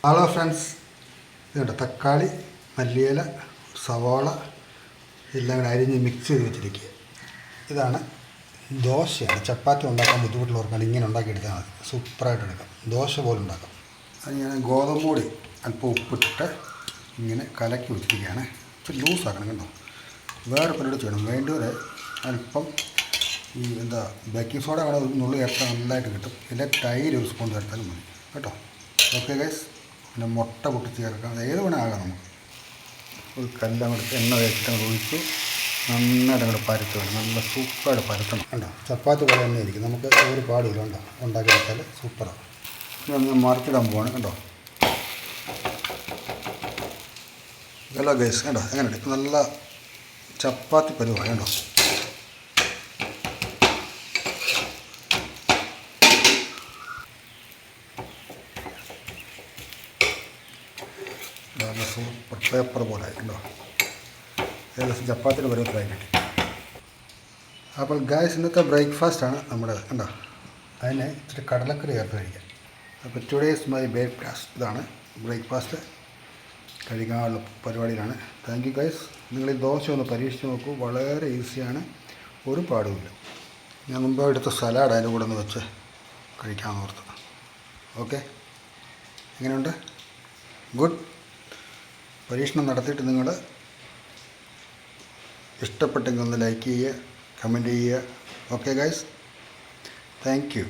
Hello friends, ഇതുണ്ട് തക്കാളി, മല്ലിയില, സവാള എല്ലാം കൂടെ അരിഞ്ഞ് മിക്സ് ചെയ്ത് വെച്ചിരിക്കുക. ഇതാണ് ദോശയാണ്. ചപ്പാത്തി ഉണ്ടാക്കാൻ ബുദ്ധിമുട്ടുള്ളവർക്കാണ് ഇങ്ങനെ ഉണ്ടാക്കിയെടുത്താൽ മതി. സൂപ്പറായിട്ട് എടുക്കാം, ദോശ പോലെ ഉണ്ടാക്കാം. അത് ഞാൻ ഗോതമ്പ് പൊടി അല്പം ഉപ്പിട്ടിട്ട് ഇങ്ങനെ കലക്കി വെച്ചിരിക്കുകയാണ്. ഇച്ചിരി ലൂസാക്കണം കേട്ടോ. വേറെ പരിപാടി ചെയ്യണം. വേണ്ടവരെ അല്പം ബേക്കിംഗ് സോഡ വേണം, നുള്ളി ചേർത്താൽ നല്ലതായിട്ട് കിട്ടും. ഇല്ല തൈര് ഒരു സ്പൂൺ ചേർത്താലും മതി കേട്ടോ. ഓക്കെ ഗൈസ്, പിന്നെ മുട്ട പൊട്ടിച്ച് ചേർക്കാം. ഏത് വേണേൽ ആകാം. നമുക്ക് ഒരു കല്ലങ്ങോട്ട് എണ്ണ തേച്ചിട്ട് ഒഴിച്ചു നന്നായിട്ട് അങ്ങോട്ട് പരത്ത് വേണം. നല്ല സൂപ്പറായിട്ട് പരത്തണം കണ്ടോ. ചപ്പാത്തി പോലെ തന്നെ ആയിരിക്കും. നമുക്ക് ഒരു പാടില്ല ഉണ്ടോ, ഉണ്ടാക്കിയെടുത്താൽ സൂപ്പറാണ്. ഞാൻ മറിച്ചിടാൻ പോവാണ് കണ്ടോ. ഹലോ ഗൈസ്, കണ്ടോ എങ്ങനെയുണ്ട്? നല്ല ചപ്പാത്തി പരുവാണ് കണ്ടോ. നല്ല സൂപ്പർ പേപ്പർ പോലെ ഉണ്ടോ. ഏകദേശം ചപ്പാത്തിയുടെ പരുവത്തിലായി കിട്ടി. അപ്പോൾ ഗായ്സ്, ഇന്നത്തെ ബ്രേക്ക്ഫാസ്റ്റാണ് നമ്മുടെ കണ്ടോ. അതിന് ഇച്ചിരി കടലക്കറി ചേർത്ത് കഴിക്കാം. അപ്പോൾ ടുഡേസ് മൈ ബ്രേക്ക്ഫാസ്റ്റ്. ഇതാണ് ബ്രേക്ക്ഫാസ്റ്റ്. കഴിക്കാനുള്ള പരിപാടിയിലാണ്. Thank you guys. നിങ്ങൾ ഈ ദോശ ഒന്ന് പരീക്ഷിച്ച് നോക്കൂ. വളരെ ഈസിയാണ്, ഒരു പാടുമില്ല. ഞാൻ മുമ്പ് എടുത്ത സലാഡ് അതിൻ്റെ കൂടെ ഒന്ന് വെച്ച് കഴിക്കാമെന്ന് ഓർത്ത്. ഓക്കെ, എങ്ങനെയുണ്ട്? ഗുഡ്. പരീക്ഷണം നടത്തിയിട്ട് നിങ്ങൾ ഇഷ്ടപ്പെട്ടെങ്കിൽ ഒന്ന് ലൈക്ക് ചെയ്യുക, കമൻറ്റ് ചെയ്യുക. Okay guys, thank you.